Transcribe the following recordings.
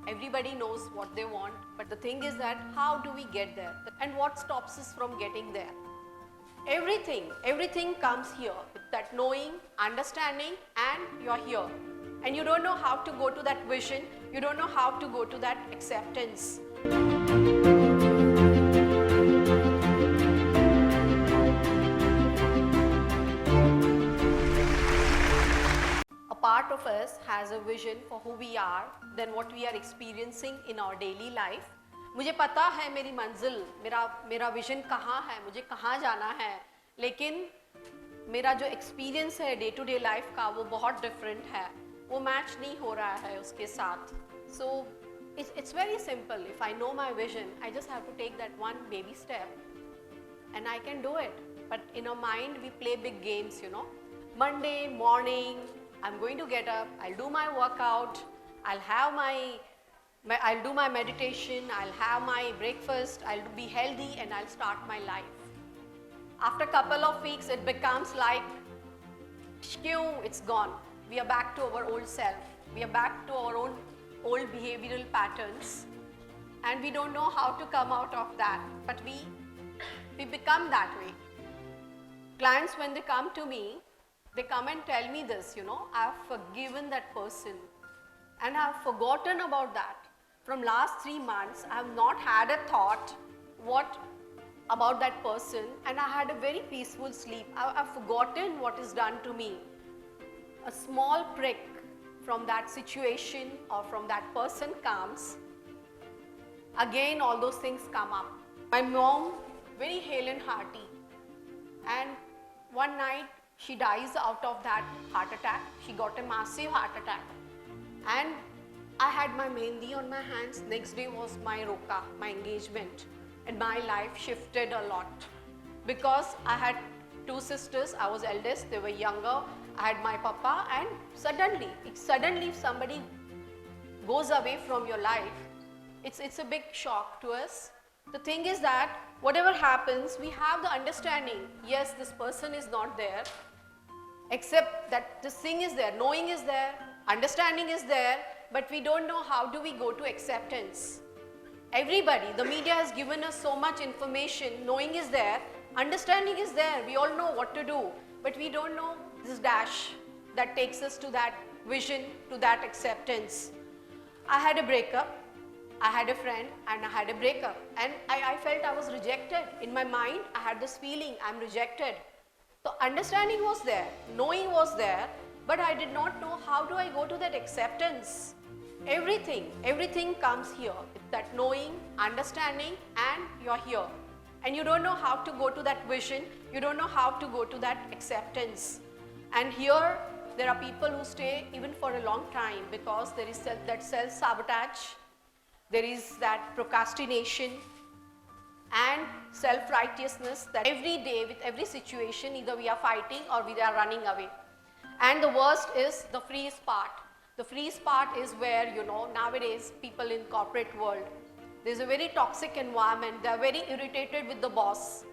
Everybody knows what they want, but the thing is that how do we get there? And what stops us from getting there? Everything comes here with that knowing, understanding, and you're here. And you don't know how to go to that vision, you don't know how to go to that acceptance. A part of us has a vision for who we are, than what we are experiencing in our daily life. मुझे पता है मेरी मंजिल, मेरा vision कहाँ है, मुझे कहाँ जाना है, लेकिन मेरा जो एक्सपीरियंस है डे टू डे लाइफ का वो बहुत डिफरेंट है, वो मैच नहीं हो रहा है उसके साथ. So it's very simple. If I know my vision, I just have to take that one baby step and I can do it. But in our mind we play big games, you know. Monday morning, I'm going to get up, I'll do my workout, I'll do my meditation, I'll have my breakfast, I'll be healthy and I'll start my life. After a couple of weeks it becomes like, it's gone. We are back to our old self. We are back to our own old behavioral patterns and we don't know how to come out of that, but we become that way. Clients, when they come to me, they come and tell me this, you know, I've forgiven that person and I've forgotten about that. From last 3 months, I have not had a thought about that person and I had a very peaceful sleep. I've forgotten what is done to me. A small prick from that situation or from that person comes, again all those things come up. My mom, very hale and hearty, and one night she dies out of that heart attack. She got a massive heart attack and I had my mehndi on my hands. Next day was my roka, my engagement, and my life shifted a lot because I had 2 sisters. I was eldest, they were younger. I had my papa, and suddenly if somebody goes away from your life, it's a big shock to us. The thing is that whatever happens, we have the understanding, yes, this person is not there, except that this thing is there, knowing is there, understanding is there, but we don't know how do we go to acceptance. Everybody, the media has given us so much information, knowing is there, understanding is there, we all know what to do, but we don't know this dash that takes us to that vision, to that acceptance. I had a breakup, I had a friend and I had a breakup and I felt I was rejected. In my mind, I had this feeling, I'm rejected. So understanding was there, knowing was there, but I did not know how do I go to that acceptance. Everything comes here with that knowing, understanding, and you're here. And you don't know how to go to that vision, you don't know how to go to that acceptance. And here, there are people who stay even for a long time because there is that self-sabotage, there is that procrastination and self-righteousness that every day with every situation either we are fighting or we are running away. And the worst is the freeze part. The freeze part is where, you know, nowadays people in corporate world, there's a very toxic environment, they are very irritated with the boss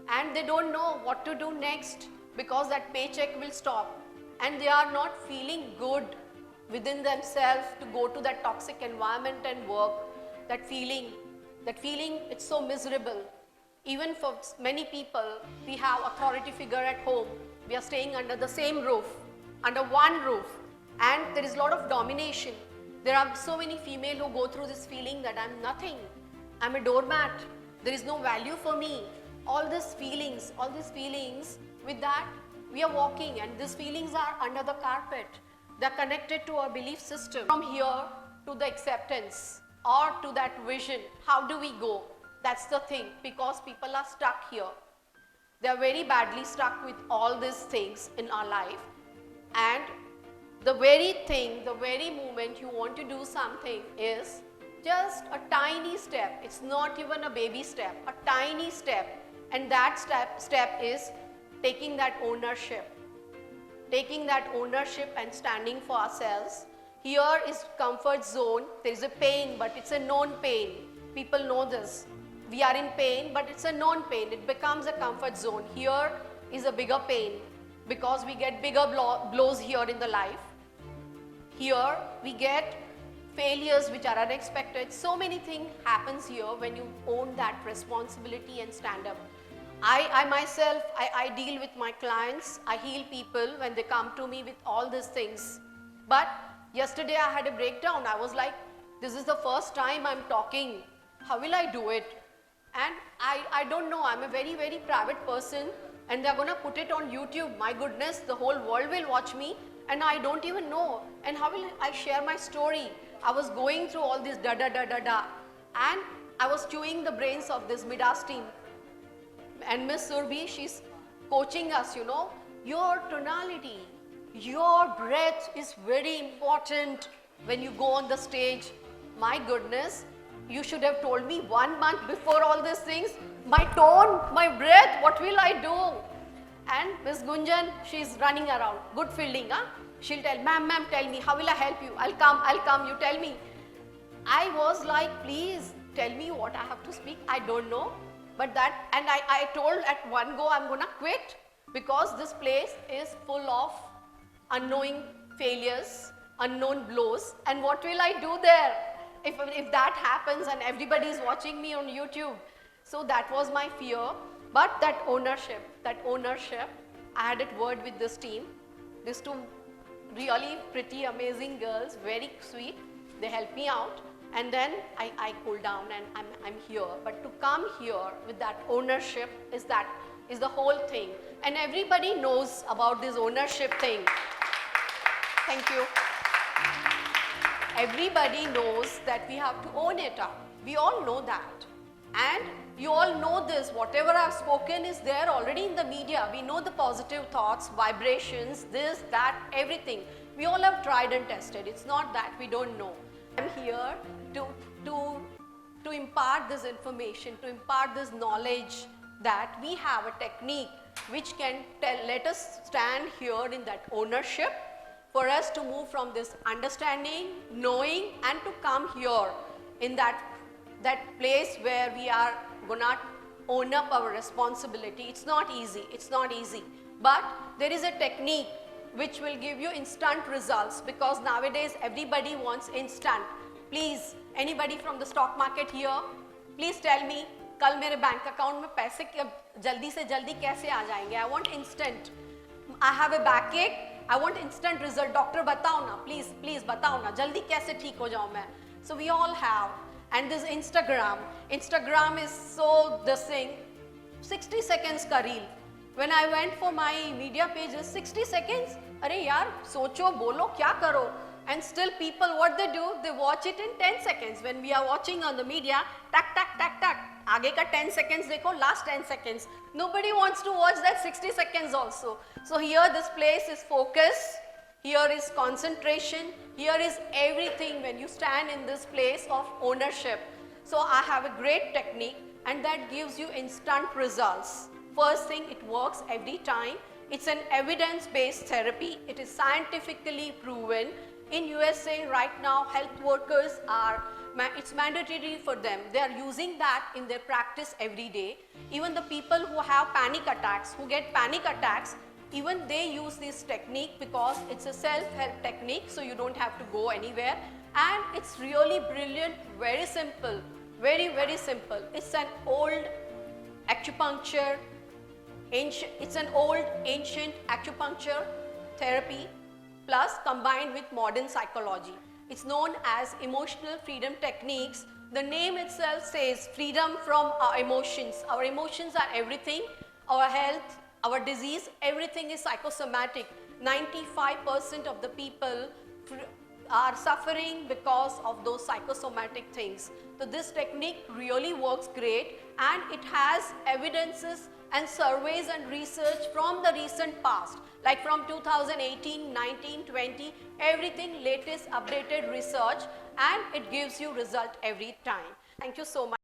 and they don't know what to do next because that paycheck will stop and they are not feeling good within themselves to go to that toxic environment and work. That feeling, it's so miserable. Even for many people, we have authority figure at home, we are staying under the same roof, under one roof, and there is a lot of domination. There are so many female who go through this feeling that I'm nothing, I'm a doormat, there is no value for me. All these feelings, with that we are walking and these feelings are under the carpet. They are connected to our belief system. From here to the acceptance or to that vision, how do we go? That's the thing, because people are stuck here. They are very badly stuck with all these things in our life, and the very thing, the very moment you want to do something is just a tiny step. It's not even a baby step, a tiny step, and that step is taking that ownership. Taking that ownership and standing for ourselves. Here is comfort zone. There is a pain, but it's a known pain. People know this. We are in pain, but it's a known pain. It becomes a comfort zone. Here is a bigger pain because we get bigger blows here in the life. Here we get failures which are unexpected. So many things happens here when you own that responsibility and stand up. I myself, I deal with my clients, I heal people when they come to me with all these things. But yesterday I had a breakdown. I was like, this is the first time I'm talking. How will I do it? And I don't know, I'm a very, very private person and they're going to put it on YouTube. My goodness, the whole world will watch me and I don't even know. And how will I share my story? I was going through all this da da da da da and I was chewing the brains of this Midas team. And Miss Surbi, she's coaching us, you know, your tonality, your breath is very important when you go on the stage. My goodness, you should have told me 1 month before all these things. My tone, my breath, what will I do? And Miss Gunjan, she's running around. Good fielding, huh? She'll tell, ma'am, tell me, how will I help you? I'll come, you tell me. I was like, please tell me what I have to speak. I don't know. But that, and I told at one go, I'm going to quit because this place is full of unknowing failures, unknown blows. And what will I do there if that happens and everybody is watching me on YouTube? So that was my fear. But that ownership, I had a word with this team. These two really pretty, amazing girls, very sweet. They helped me out. And then I cool down and I'm here. But to come here with that ownership is the whole thing. And everybody knows about this ownership thing. Thank you. Everybody knows that we have to own it up. We all know that. And you all know this. Whatever I've spoken is there already in the media. We know the positive thoughts, vibrations, this, that, everything. We all have tried and tested. It's not that we don't know. I'm here to impart this information, to impart this knowledge that we have a technique which can let us stand here in that ownership for us to move from this understanding, knowing and to come here in that place where we are gonna own up our responsibility. It's not easy, but there is a technique which will give you instant results because nowadays everybody wants instant. Please, anybody from the stock market here, please tell me, कल मेरे bank account में पैसे जल्दी से जल्दी कैसे आ जाएंगे? I want instant. I have a backache. I want instant result. Doctor बताओ ना, please बताओ ना, जल्दी कैसे ठीक हो जाऊँ मैं? So we all have, and this Instagram is so this thing, 60 seconds का reel. When I went for my media pages, 60 seconds. अरे यार सोचो बोलो क्या करो? And still people, what they do, they watch it in 10 seconds. When we are watching on the media, tak, tak, tak, tak. आगे का 10 seconds देखो, last 10 seconds. Nobody wants to watch that 60 seconds also. So here this place is focus, here is concentration, here is everything when you stand in this place of ownership. So I have a great technique and that gives you instant results. First thing, it works every time. It's an evidence-based therapy. It is scientifically proven. In USA right now, health workers are, it's mandatory for them. They are using that in their practice every day. Even the people who have panic attacks, who get panic attacks, even they use this technique because it's a self-help technique, so you don't have to go anywhere. And it's really brilliant, very simple, very, very simple. It's an old acupuncture, it's an old ancient acupuncture therapy plus combined with modern psychology. It's known as emotional freedom techniques. The name itself says freedom from our emotions. Our emotions are everything, our health, our disease, everything is psychosomatic. 95% of the people are suffering because of those psychosomatic things. So this technique really works great and it has evidences and surveys and research from the recent past, like from 2018, 19, 20, everything latest updated research, and it gives you result every time. Thank you so much.